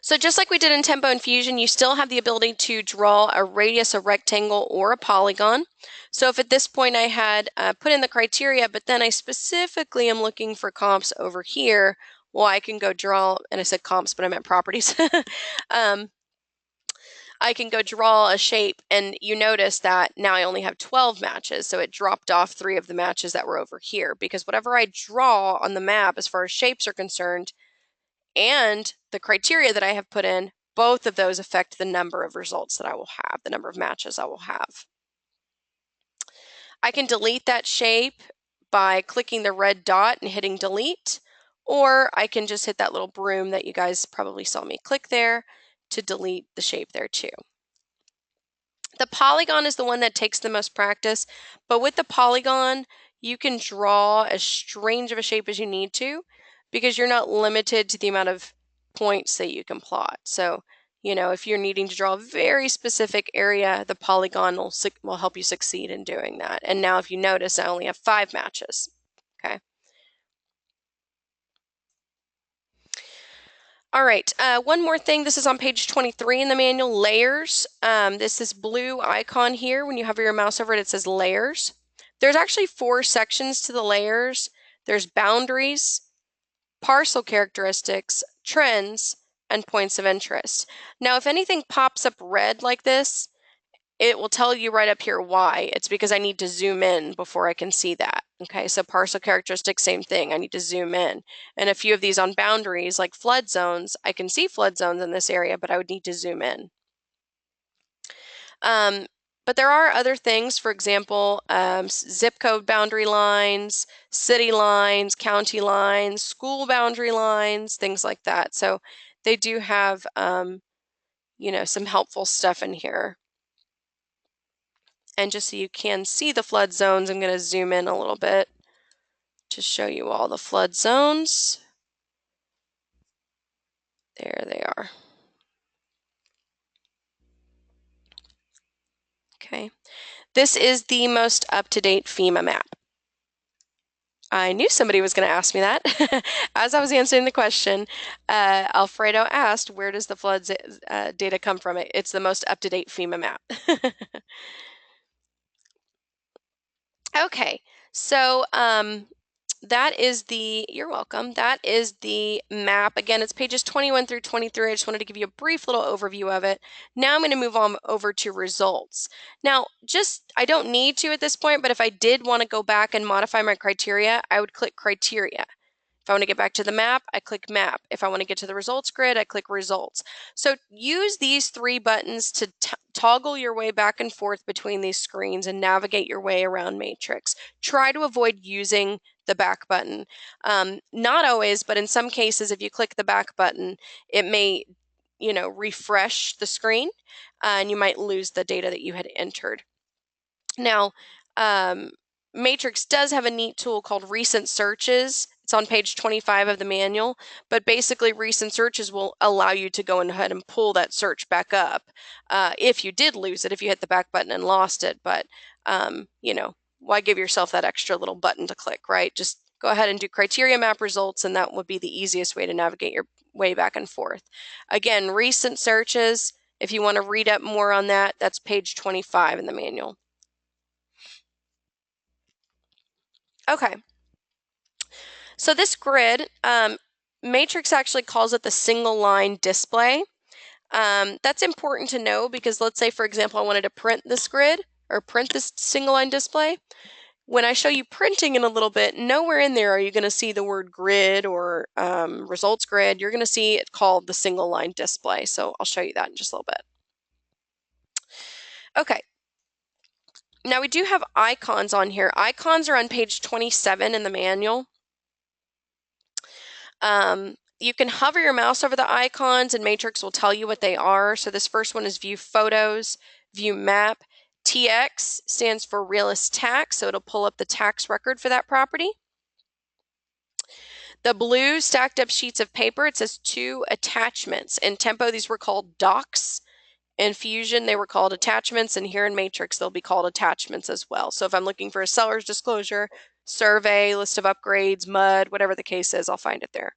So just like we did in Tempo and Fusion, you still have the ability to draw a radius, a rectangle, or a polygon. So if at this point I had put in the criteria, but then I specifically am looking for comps over here, well, I can go draw, and I said comps, but I meant properties. I can go draw a shape, and you notice that now I only have 12 matches, so it dropped off 3 of the matches that were over here, because whatever I draw on the map as far as shapes are concerned, and the criteria that I have put in, both of those affect the number of results that I will have, the number of matches I will have. I can delete that shape by clicking the red dot and hitting delete, or I can just hit that little broom that you guys probably saw me click there to delete the shape there too. The polygon is the one that takes the most practice, but with the polygon, you can draw as strange of a shape as you need to because you're not limited to the amount of points that you can plot. So, you know, if you're needing to draw a very specific area, the polygon will help you succeed in doing that. And now if you notice, I only have 5 matches, okay? All right, one more thing. This is on page 23 in the manual, layers. This is blue icon here. When you hover your mouse over it, it says layers. There's actually 4 sections to the layers. There's boundaries, parcel characteristics, trends, and points of interest. Now, if anything pops up red like this, it will tell you right up here why. It's because I need to zoom in before I can see that. Okay, so parcel characteristics, same thing. I need to zoom in. And a few of these on boundaries, like flood zones, I can see flood zones in this area, but I would need to zoom in. But there are other things, for example, zip code boundary lines, city lines, county lines, school boundary lines, things like that. So they do have, you know, some helpful stuff in here. And just so you can see the flood zones, I'm going to zoom in a little bit to show you all the flood zones. There they are. Okay. This is the most up-to-date FEMA map. I knew somebody was going to ask me that. As I was answering the question, Alfredo asked, where does the floods data come from? It's the most up-to-date FEMA map. Okay, so that is you're welcome. That is the map. Again, it's pages 21 through 23. I just wanted to give you a brief little overview of it. Now I'm going to move on over to results. Now, I don't need to at this point, but if I did want to go back and modify my criteria, I would click criteria. If I want to get back to the map, I click map. If I want to get to the results grid, I click results. So use these three buttons to toggle your way back and forth between these screens and navigate your way around Matrix. Try to avoid using the back button. Not always, but in some cases, if you click the back button, it may, refresh the screen and you might lose the data that you had entered. Now, Matrix does have a neat tool called recent searches. It's on page 25 of the manual, but basically recent searches will allow you to go ahead and pull that search back up if you did lose it, if you hit the back button and lost it. But, why give yourself that extra little button to click, right? Just go ahead and do criteria map results, and that would be the easiest way to navigate your way back and forth. Again, recent searches, if you want to read up more on that, that's page 25 in the manual. Okay. So this grid, Matrix actually calls it the single line display. That's important to know because let's say, for example, I wanted to print this grid or print this single line display. When I show you printing in a little bit, nowhere in there are you going to see the word grid or results grid. You're going to see it called the single line display. So I'll show you that in just a little bit. Okay. Now we do have icons on here. Icons are on page 27 in the manual. You can hover your mouse over the icons and Matrix will tell you what they are. So this first one is view photos, view map. TX stands for realist tax, so it'll pull up the tax record for that property. The blue stacked up sheets of paper, it says 2 attachments. In Tempo, these were called docs. In Fusion, they were called attachments, and here in Matrix, they'll be called attachments as well. So if I'm looking for a seller's disclosure, survey, list of upgrades, MUD, whatever the case is, I'll find it there.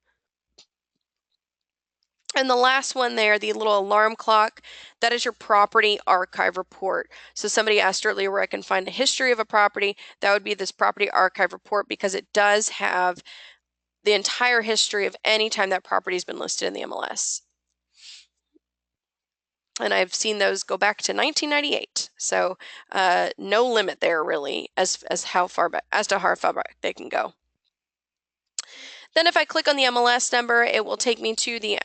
And the last one there, the little alarm clock, that is your property archive report. So somebody asked earlier where I can find a history of a property. That would be this property archive report because it does have the entire history of any time that property has been listed in the MLS. And I've seen those go back to 1998. So no limit there really as how far back they can go. Then if I click on the MLS number, it will take me to the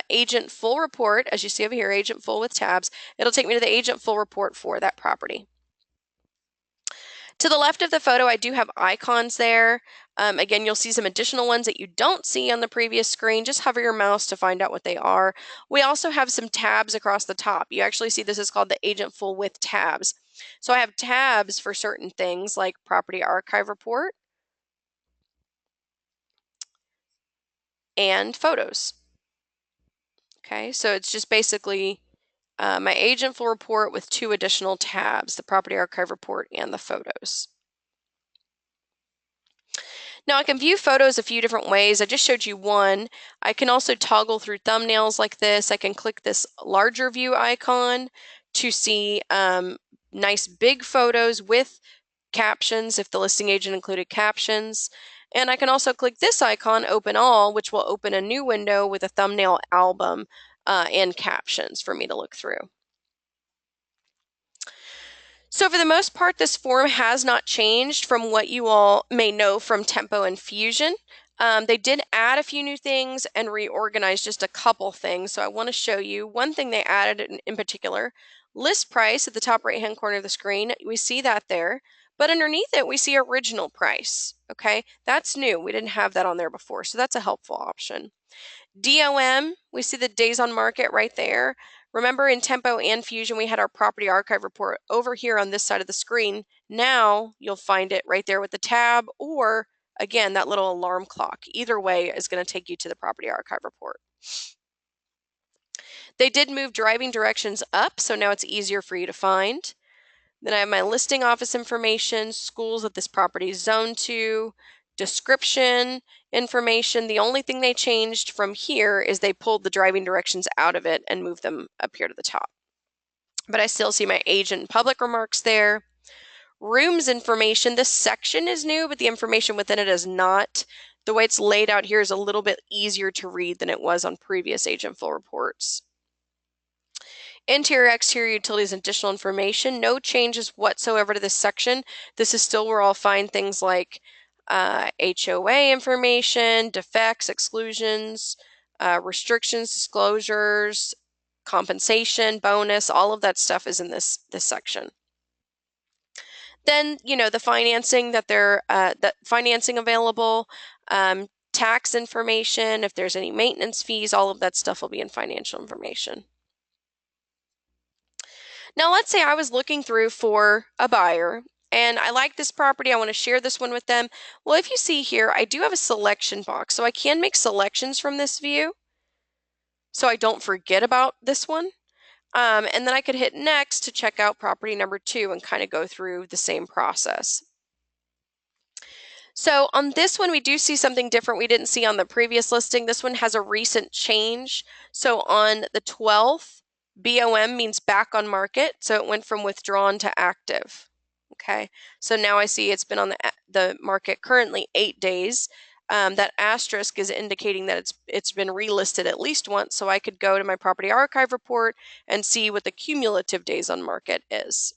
agent full report. As you see over here, agent full with tabs. It'll take me to the agent full report for that property. To the left of the photo, I do have icons there. Again, you'll see some additional ones that you don't see on the previous screen. Just hover your mouse to find out what they are. We also have some tabs across the top. You actually see this is called the agent full with tabs. So I have tabs for certain things like property archive report and photos. Okay, so it's just basically my agent full report with 2 additional tabs, the property archive report and the photos. Now I can view photos a few different ways. I just showed you one. I can also toggle through thumbnails like this. I can click this larger view icon to see nice big photos with captions if the listing agent included captions. And I can also click this icon, Open All, which will open a new window with a thumbnail album and captions for me to look through. So for the most part, this form has not changed from what you all may know from Tempo and Fusion. They did add a few new things and reorganize just a couple things. So I want to show you one thing they added in particular. List price at the top right-hand corner of the screen. We see that there. But underneath it, we see original price. Okay, that's new. We didn't have that on there before. So that's a helpful option. DOM, we see the days on market right there. Remember in Tempo and Fusion, we had our property archive report over here on this side of the screen. Now you'll find it right there with the tab or, again, that little alarm clock. Either way is going to take you to the property archive report. They did move driving directions up, so now it's easier for you to find. Then I have my listing office information, schools that this property is zoned to, description information. The only thing they changed from here is they pulled the driving directions out of it and moved them up here to the top. But I still see my agent public remarks there. Rooms information, this section is new, but the information within it is not. The way it's laid out here is a little bit easier to read than it was on previous agent full reports. Interior, exterior utilities, and additional information. No changes whatsoever to this section. This is still where I'll find things like HOA information, defects, exclusions, restrictions, disclosures, compensation, bonus, all of that stuff is in this section. Then, the financing that financing available, tax information, if there's any maintenance fees, all of that stuff will be in financial information. Now, let's say I was looking through for a buyer and I like this property. I want to share this one with them. Well, if you see here, I do have a selection box, so I can make selections from this view so I don't forget about this one. And then I could hit next to check out property number 2 and kind of go through the same process. So on this one, we do see something different we didn't see on the previous listing. This one has a recent change. So on the 12th, BOM means back on market. So it went from withdrawn to active. Okay, so now I see it's been on the market currently 8 days. That asterisk is indicating that it's been relisted at least once. So I could go to my property archive report and see what the cumulative days on market is.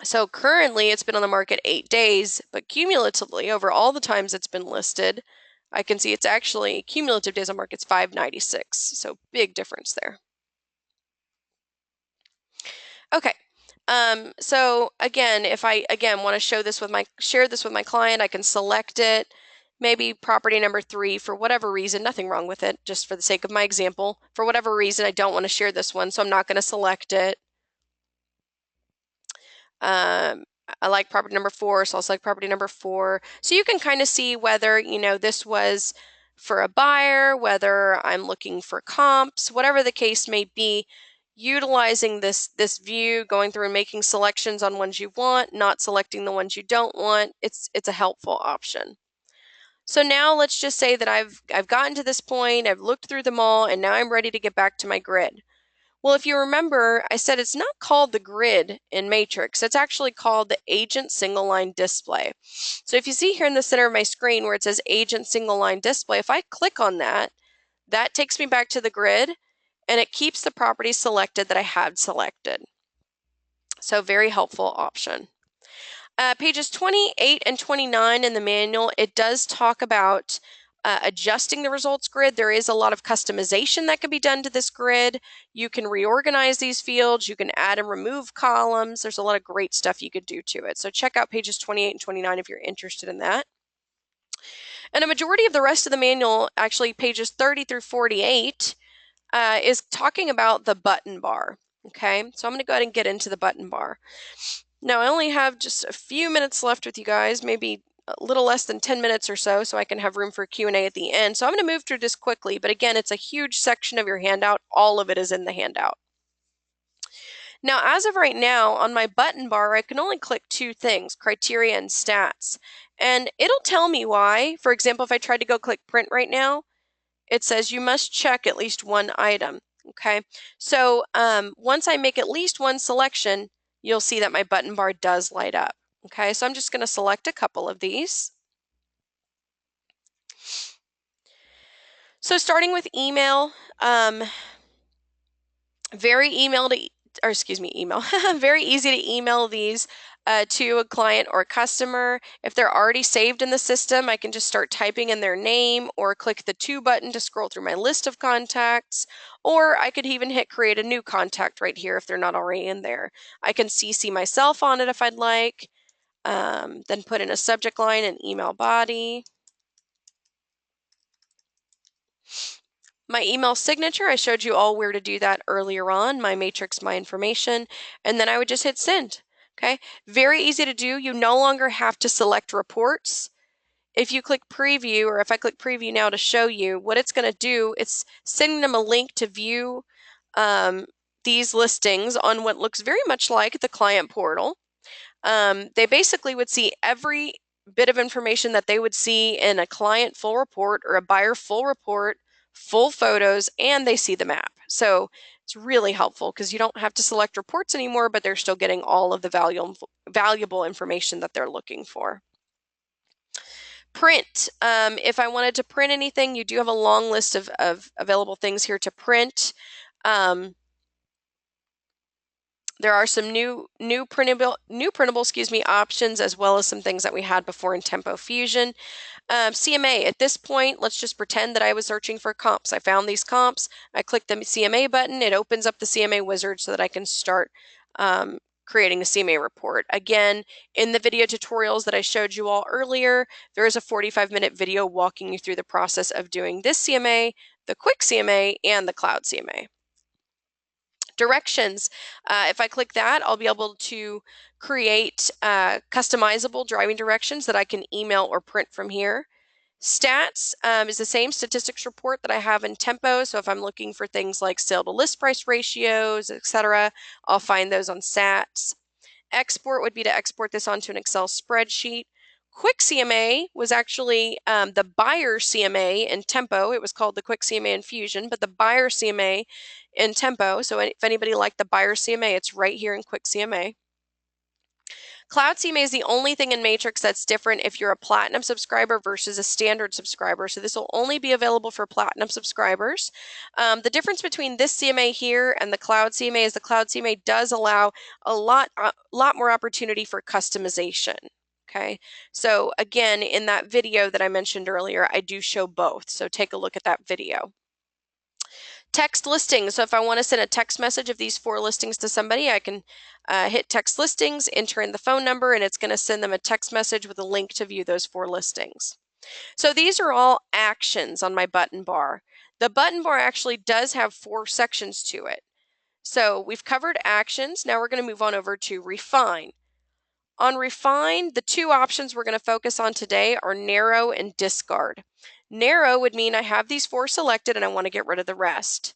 So currently it's been on the market 8 days, but cumulatively over all the times it's been listed, I can see it's actually cumulative days on market's 596. So big difference there. Okay. So again, if I want to share this with my client, I can select it. Maybe property number 3 for whatever reason, nothing wrong with it, just for the sake of my example. For whatever reason, I don't want to share this one, so I'm not going to select it. I like property number 4, so I'll select property number 4. So you can kind of see whether, this was for a buyer, whether I'm looking for comps, whatever the case may be, utilizing this view, going through and making selections on ones you want, not selecting the ones you don't want. It's a helpful option. So now let's just say that I've gotten to this point, I've looked through them all, and now I'm ready to get back to my grid. Well, if you remember, I said it's not called the grid in Matrix. It's actually called the Agent Single Line Display. So if you see here in the center of my screen where it says Agent Single Line Display, if I click on that, that takes me back to the grid and it keeps the properties selected that I had selected. So very helpful option. Pages 28 and 29 in the manual, it does talk about adjusting the results grid. There is a lot of customization that can be done to this grid. You can reorganize these fields. You can add and remove columns. There's a lot of great stuff you could do to it. So check out pages 28 and 29 if you're interested in that. And a majority of the rest of the manual, actually pages 30 through 48, is talking about the button bar. Okay, so I'm going to go ahead and get into the button bar. Now, I only have just a few minutes left with you guys, maybe a little less than 10 minutes or so I can have room for Q&A at the end. So I'm going to move through this quickly, but again, it's a huge section of your handout. All of it is in the handout. Now, as of right now, on my button bar, I can only click 2 things, criteria and stats. And it'll tell me why. For example, if I tried to go click print right now, it says you must check at least one item. Okay, so once I make at least one selection, you'll see that my button bar does light up. Okay, so I'm just going to select a couple of these. So starting with email, very very easy to email these to a client or a customer. If they're already saved in the system, I can just start typing in their name or click the to button to scroll through my list of contacts, or I could even hit create a new contact right here if they're not already in there. I can CC myself on it if I'd like, then put in a subject line and email body. My email signature, I showed you all where to do that earlier on, my matrix, my information, and then I would just hit send. Okay, very easy to do. You no longer have to select reports. If you click preview, or if I click preview now to show you, what it's going to do, it's sending them a link to view these listings on what looks very much like the client portal. They basically would see every bit of information that they would see in a client full report or a buyer full report, full photos, and they see the map. So It's really helpful because you don't have to select reports anymore, but they're still getting all of the valuable information that they're looking for. Print. If I wanted to print anything, you do have a long list of available things here to print. There are some new printable options, as well as some things that we had before in Tempo Fusion. CMA, at this point, let's just pretend that I was searching for comps. I found these comps. I click the CMA button. It opens up the CMA wizard so that I can start creating a CMA report. Again, in the video tutorials that I showed you all earlier, there is a 45-minute video walking you through the process of doing this CMA, the quick CMA, and the cloud CMA. Directions. If I click that, I'll be able to create customizable driving directions that I can email or print from here. Stats is the same statistics report that I have in Tempo. So if I'm looking for things like sale to list price ratios, etc., I'll find those on Stats. Export would be to export this onto an Excel spreadsheet. Quick CMA was actually the buyer CMA in Tempo. It was called the Quick CMA in Fusion, but the buyer CMA in Tempo. So if anybody liked the buyer CMA, it's right here in Quick CMA. Cloud CMA is the only thing in Matrix that's different if you're a Platinum subscriber versus a standard subscriber. So this will only be available for Platinum subscribers. The difference between this CMA here and the Cloud CMA is the Cloud CMA does allow a lot more opportunity for customization. Okay, so again, in that video that I mentioned earlier, I do show both. So take a look at that video. Text listings. So if I want to send a text message of these 4 listings to somebody, I can hit text listings, enter in the phone number, and it's going to send them a text message with a link to view those 4 listings. So these are all actions on my button bar. The button bar actually does have 4 sections to it. So we've covered actions. Now we're going to move on over to refine. On refine, the 2 options we're going to focus on today are narrow and discard. Narrow would mean I have these 4 selected and I want to get rid of the rest.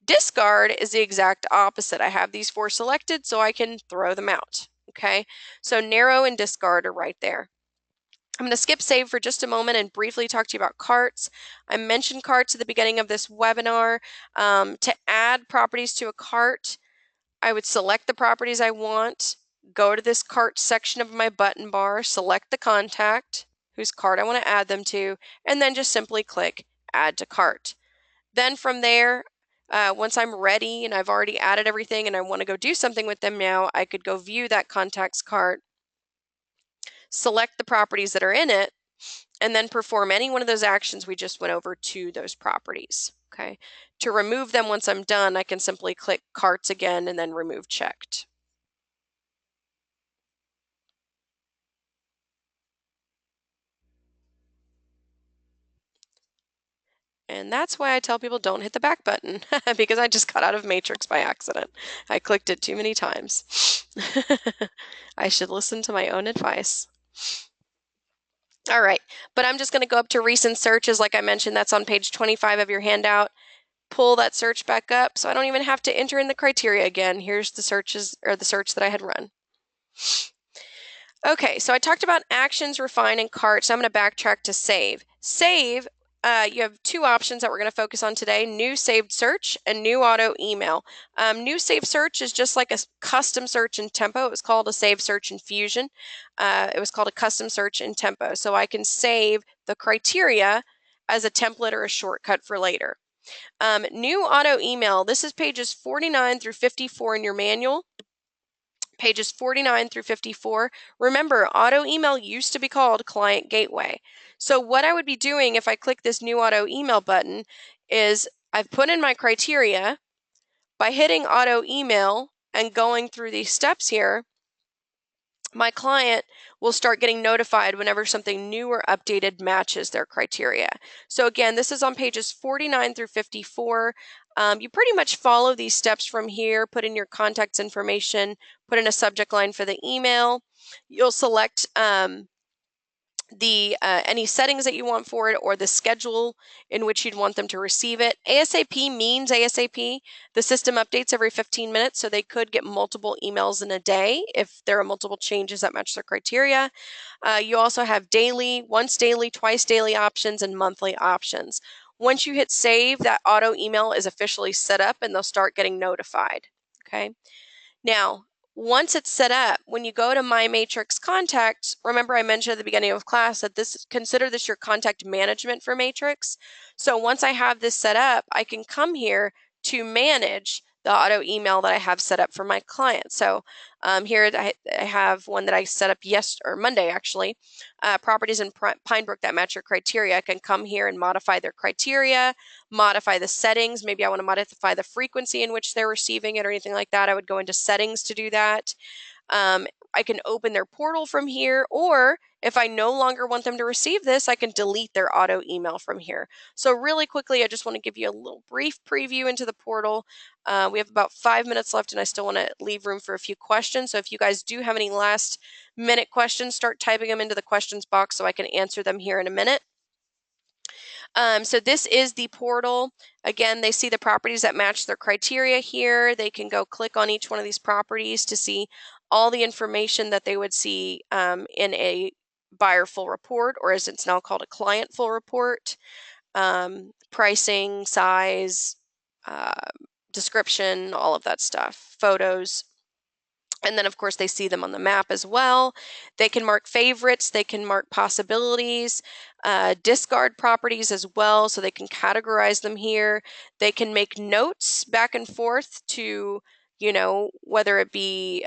Discard is the exact opposite. I have these 4 selected, so I can throw them out. Okay, so narrow and discard are right there. I'm going to skip save for just a moment and briefly talk to you about carts. I mentioned carts at the beginning of this webinar. To add properties to a cart, I would select the properties I want, go to this cart section of my button bar, select the contact whose cart I want to add them to, and then just simply click add to cart. Then from there, once I'm ready and I've already added everything and I want to go do something with them now, I could go view that contact's cart, select the properties that are in it, and then perform any one of those actions we just went over to those properties. Okay. To remove them once I'm done, I can simply click carts again and then remove checked. And that's why I tell people don't hit the back button, because I just got out of Matrix by accident. I clicked it too many times. I should listen to my own advice. All right, but I'm just going to go up to recent searches. Like I mentioned, that's on page 25 of your handout. Pull that search back up so I don't even have to enter in the criteria again. Here's the searches, or the search that I had run. Okay, so I talked about actions, refine, and cart. So I'm going to backtrack to save. Save, you have 2 options that we're going to focus on today: new saved search and new auto email. New saved search is just like a custom search in Tempo. It was called a save search in Fusion. It was called a custom search in Tempo. So I can save the criteria as a template or a shortcut for later. New auto email, this is pages 49 through 54 in your manual. Pages 49 through 54. Remember, auto email used to be called Client Gateway. So what I would be doing if I click this new auto email button is I've put in my criteria. By hitting auto email and going through these steps here, my client will start getting notified whenever something new or updated matches their criteria. So again, this is on pages 49 through 54. You pretty much follow these steps from here. Put in your contact's information, put in a subject line for the email. You'll select any settings that you want for it, or the schedule in which you'd want them to receive it. ASAP means ASAP. The system updates every 15 minutes, so they could get multiple emails in a day if there are multiple changes that match their criteria. You also have daily, once daily, twice daily options, and monthly options. Once you hit save, that auto email is officially set up and they'll start getting notified. Okay. Now, once it's set up, when you go to My Matrix Contacts, remember I mentioned at the beginning of class that consider this your contact management for Matrix. So once I have this set up, I can come here to manage the auto email that I have set up for my client. So here I have one that I set up Monday actually. Properties in Pinebrook that match your criteria. I can come here and modify their criteria, modify the settings. Maybe I want to modify the frequency in which they're receiving it or anything like that. I would go into settings to do that. I can open their portal from here, or if I no longer want them to receive this, I can delete their auto email from here. So really quickly, I just want to give you a little brief preview into the portal. We have about 5 minutes left and I still want to leave room for a few questions. So if you guys do have any last minute questions, start typing them into the questions box so I can answer them here in a minute. So this is the portal. Again, they see the properties that match their criteria here. They can go click on each one of these properties to see all the information that they would see in a buyer full report, or as it's now called, a client full report. Pricing, size, description, all of that stuff, photos. And then, of course, they see them on the map as well. They can mark favorites. They can mark possibilities, discard properties as well, so they can categorize them here. They can make notes back and forth to, whether it be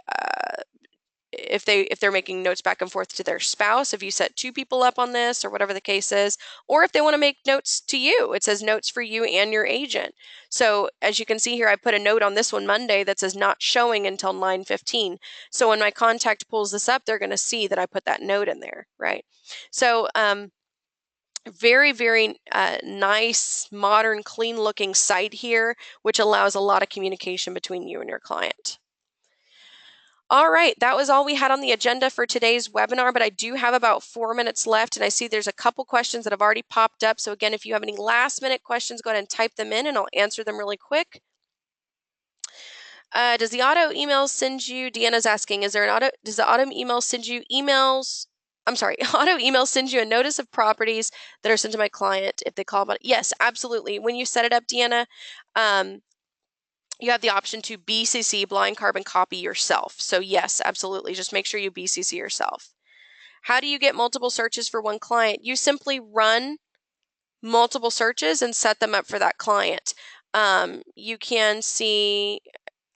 if they're making notes back and forth to their spouse, if you set 2 people up on this or whatever the case is, or if they want to make notes to you, it says notes for you and your agent. So as you can see here, I put a note on this one Monday that says not showing until 9:15. So when my contact pulls this up, they're going to see that I put that note in there, right? So very, very nice, modern, clean looking site here, which allows a lot of communication between you and your client. All right, that was all we had on the agenda for today's webinar, but I do have about 4 minutes left, and I see there's a couple questions that have already popped up. So again, if you have any last minute questions, go ahead and type them in and I'll answer them really quick. Does the auto email send you, Deanna's asking, does the auto email send you emails? I'm sorry, auto email sends you a notice of properties that are sent to my client if they call about it. Yes, absolutely. When you set it up, Deanna, you have the option to BCC, blind carbon copy yourself. So yes, absolutely. Just make sure you BCC yourself. How do you get multiple searches for one client? You simply run multiple searches and set them up for that client. You can see,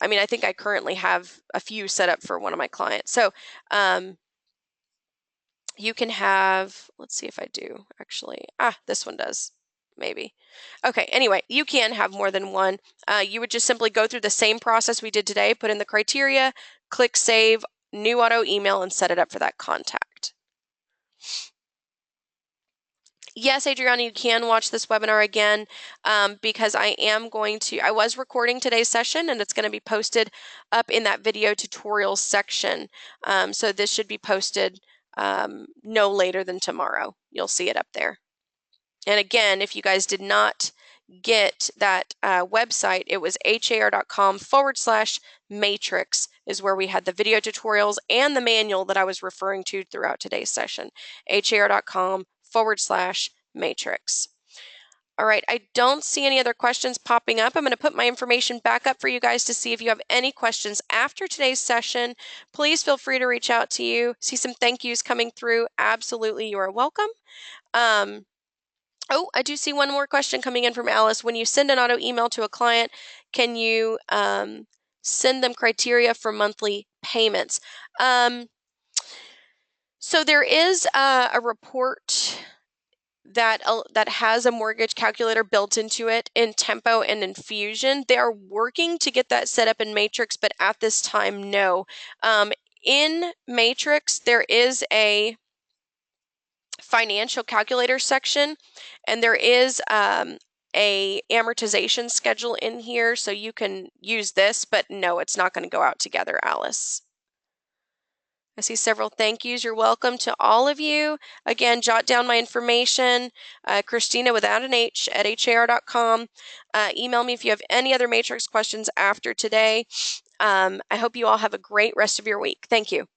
I think I currently have a few set up for one of my clients. So you can have, let's see if I do actually. This one does. Maybe. Okay, anyway, you can have more than one. You would just simply go through the same process we did today, put in the criteria, click save, new auto email, and set it up for that contact. Yes, Adriana, you can watch this webinar again because I was recording today's session and it's going to be posted up in that video tutorials section. So this should be posted no later than tomorrow. You'll see it up there. And again, if you guys did not get that website, it was har.com/matrix is where we had the video tutorials and the manual that I was referring to throughout today's session. har.com/matrix. All right, I don't see any other questions popping up. I'm going to put my information back up for you guys to see if you have any questions after today's session. Please feel free to reach out to you. See some thank yous coming through. Absolutely, you are welcome. Oh, I do see one more question coming in from Alice. When you send an auto email to a client, can you send them criteria for monthly payments? So there is a report that has a mortgage calculator built into it in Tempo and in Fusion. They are working to get that set up in Matrix, but at this time, no. In Matrix, there is a financial calculator section, and there is a amortization schedule in here, so you can use this, but no, it's not going to go out together, Alice. I see several thank yous. You're welcome to all of you. Again, jot down my information, Christina without an H at har.com. Email me if you have any other Matrix questions after today. I hope you all have a great rest of your week. Thank you.